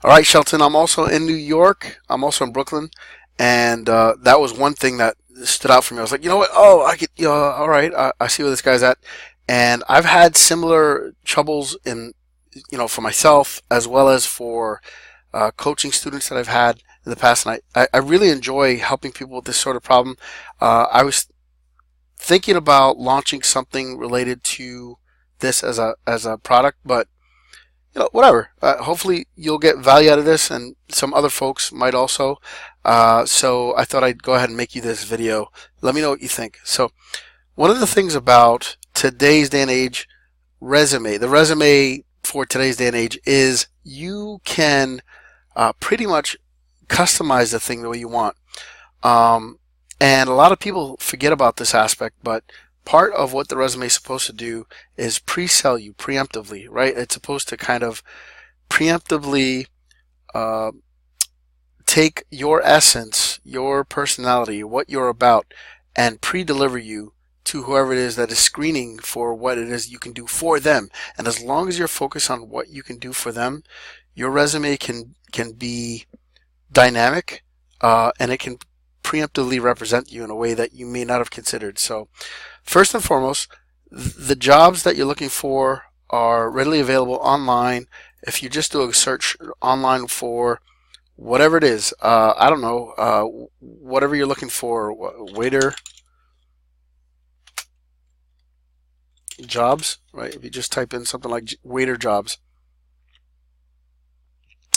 All right, Shelton. I'm also in New York. I'm also in Brooklyn, and that was one thing that stood out for me. I was like, you know what? Oh, I get. All right, I see where this guy's at, and I've had similar troubles in, for myself as well as for coaching students that I've had in the past, and I really enjoy helping people with this sort of problem. I was thinking about launching something related to this as a product, but whatever. Hopefully, you'll get value out of this, and some other folks might also. So I thought I'd go ahead and make you this video. Let me know what you think. So one of the things about today's day and age, the resume for today's day and age is you can pretty much customize the thing the way you want. Um, and a lot of people forget about this aspect, but part of what the resume is supposed to do is pre-sell you preemptively, right? It's supposed to kind of preemptively uh, take your essence, your personality, what you're about, and pre-deliver you to whoever it is that is screening for what it is you can do for them. And as long as you're focused on what you can do for them, your resume can be dynamic, and it can preemptively represent you in a way that you may not have considered. So first and foremost, the jobs that you're looking for are readily available online. If you just do a search online for whatever it is, I don't know, whatever you're looking for, waiter jobs, right? If you just type in something like waiter jobs,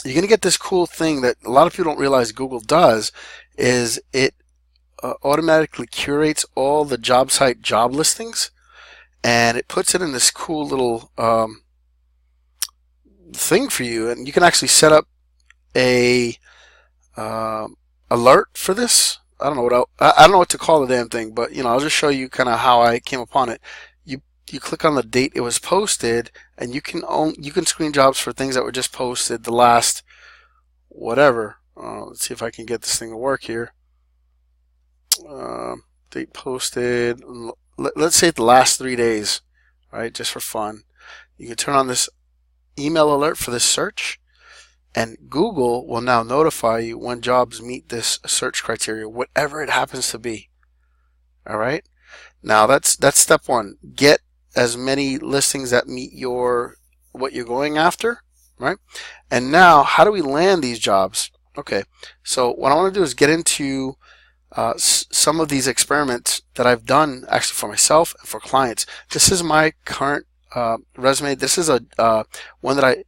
you're going to get this cool thing that a lot of people don't realize Google does, is it automatically curates all the job site job listings, and it puts it in this cool little thing for you, and you can actually set up a alert for this. I don't know I don't know what to call the damn thing, but I'll just show you kind of how I came upon it. You click on the date it was posted, and you can screen jobs for things that were just posted the last whatever. Let's see if I can get this thing to work here. Date posted. Let's say the last 3 days, right? Just for fun. You can turn on this email alert for this search, and Google will now notify you when jobs meet this search criteria, whatever it happens to be. All right. Now that's step one. Get as many listings that meet what you're going after, right? And now, how do we land these jobs? Okay. So what I want to do is get into some of these experiments that I've done actually for myself and for clients. This is my current resume. This is a one that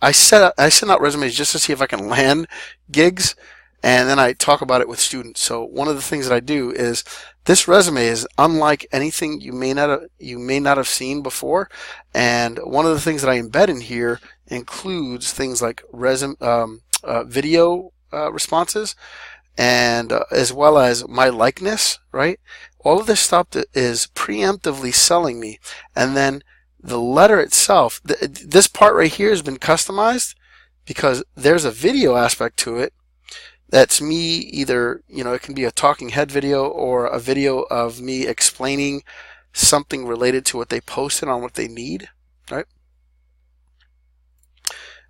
I send out resumes just to see if I can land gigs, and then I talk about it with students. So one of the things that I do is, this resume is unlike anything you may not have seen before, and one of the things that I embed in here includes things like video responses, and as well as my likeness, right? All of this stuff is preemptively selling me, and then the letter itself, this part right here has been customized because there's a video aspect to it. That's me either, it can be a talking head video or a video of me explaining something related to what they posted on what they need, right?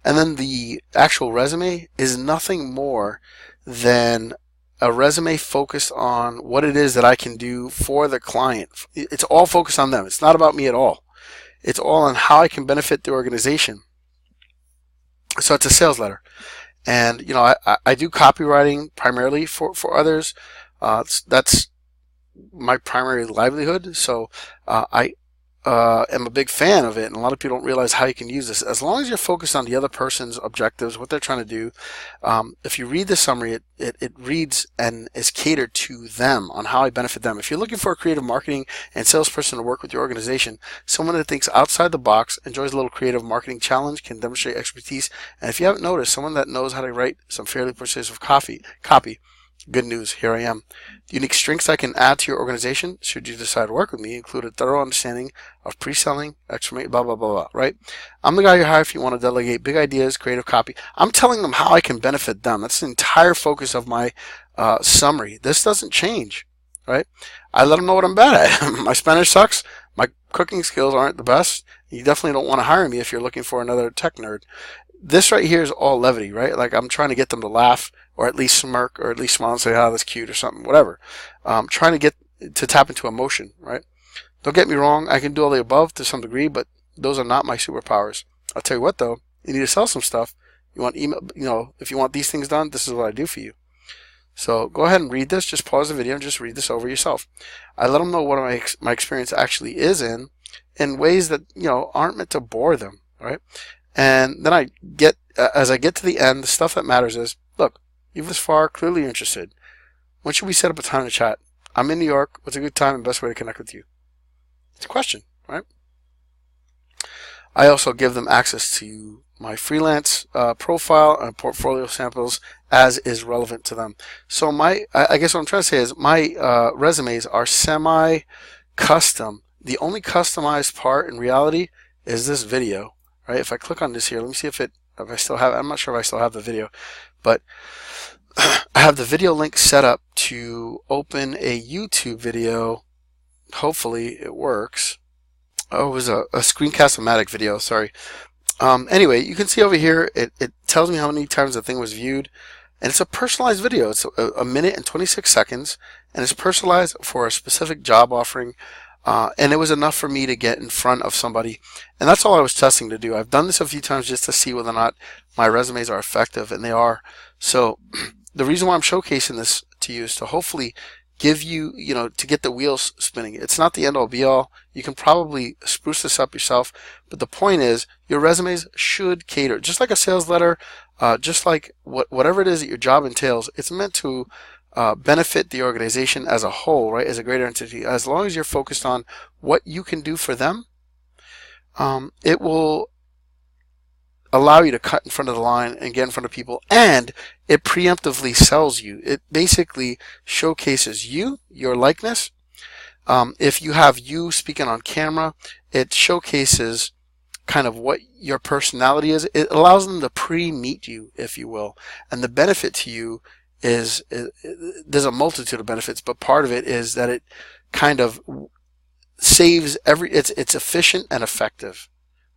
And then the actual resume is nothing more than a resume focused on what it is that I can do for the client. It's all focused on them. It's not about me at all. It's all on how I can benefit the organization. So it's a sales letter. And I do copywriting primarily for others. That's my primary livelihood. So I am a big fan of it, and a lot of people don't realize how you can use this. As long as you're focused on the other person's objectives, what they're trying to do, if you read the summary, it reads and is catered to them on how I benefit them. If you're looking for a creative marketing and salesperson to work with your organization, someone that thinks outside the box, enjoys a little creative marketing challenge, can demonstrate expertise, and if you haven't noticed, someone that knows how to write some fairly persuasive copy. Good news, here I am. The unique strengths I can add to your organization, should you decide to work with me, include a thorough understanding of pre-selling, blah, blah, blah, blah, right? I'm the guy you hire if you want to delegate big ideas, creative copy. I'm telling them how I can benefit them. That's the entire focus of my summary. This doesn't change, right? I let them know what I'm bad at. My Spanish sucks. My cooking skills aren't the best. You definitely don't want to hire me if you're looking for another tech nerd. this right here is all levity, right? Like I'm trying to get them to laugh or at least smirk or at least smile and say, "Oh, that's cute" or something, whatever. Trying to get to tap into emotion, right? Don't get me wrong, I can do all the above to some degree, but those are not my superpowers. I'll tell you what though, you need to sell some stuff. You want email, if you want these things done, this is what I do for you. So go ahead and read this. Just pause the video and just read this over yourself. I let them know what my experience actually is in ways that aren't meant to bore them, right? And then as I get to the end, the stuff that matters is, look, you've this far, clearly you're interested. When should we set up a time to chat? I'm in New York. What's a good time and best way to connect with you? It's a question, right? I also give them access to my freelance profile and portfolio samples as is relevant to them. So I guess what I'm trying to say is my resumes are semi-custom. The only customized part in reality is this video, right? If I click on this here, let me see if I still have, I'm not sure if I still have the video, but I have the video link set up to open a YouTube video. Hopefully it works. Oh, it was a screencast-o-matic video, sorry. Anyway, you can see over here, it tells me how many times the thing was viewed. And it's a personalized video. It's a minute and 26 seconds. And it's personalized for a specific job offering. And it was enough for me to get in front of somebody. And that's all I was testing to do. I've done this a few times just to see whether or not my resumes are effective. And they are. So the reason why I'm showcasing this to you is to hopefully give you, to get the wheels spinning. It's not the end all be all. You can probably spruce this up yourself. But the point is, your resumes should cater, just like a sales letter, just like whatever it is that your job entails, it's meant to benefit the organization as a whole, right? As a greater entity. As long as you're focused on what you can do for them, it will allow you to cut in front of the line and get in front of people, and it preemptively sells you. It basically showcases your likeness. If you have you speaking on camera, it showcases kind of what your personality is. It allows them to pre-meet you, if you will. And the benefit to you is there's a multitude of benefits, but part of it is that it kind of saves it's efficient and effective.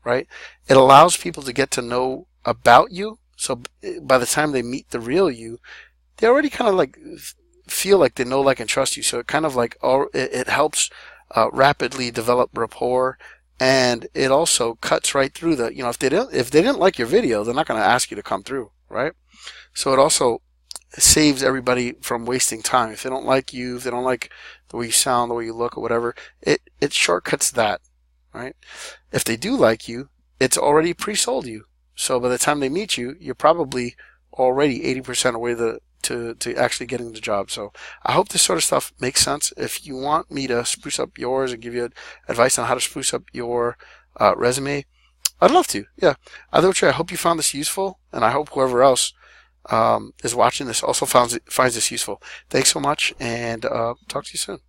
Right? It allows people to get to know about you. So by the time they meet the real you, they already kind of like feel like they know, like, and trust you. So it kind of like it helps rapidly develop rapport, and it also cuts right through the if they didn't like your video, they're not going to ask you to come through, right? So it also saves everybody from wasting time. If they don't like you, if they don't like the way you sound, the way you look, or whatever, it shortcuts that. Right? If they do like you, it's already pre-sold you. So by the time they meet you, you're probably already 80% away to actually getting the job. So I hope this sort of stuff makes sense. If you want me to spruce up yours and give you advice on how to spruce up your resume, I'd love to. Yeah. Either way, I hope you found this useful, and I hope whoever else is watching this also finds this useful. Thanks so much, and talk to you soon.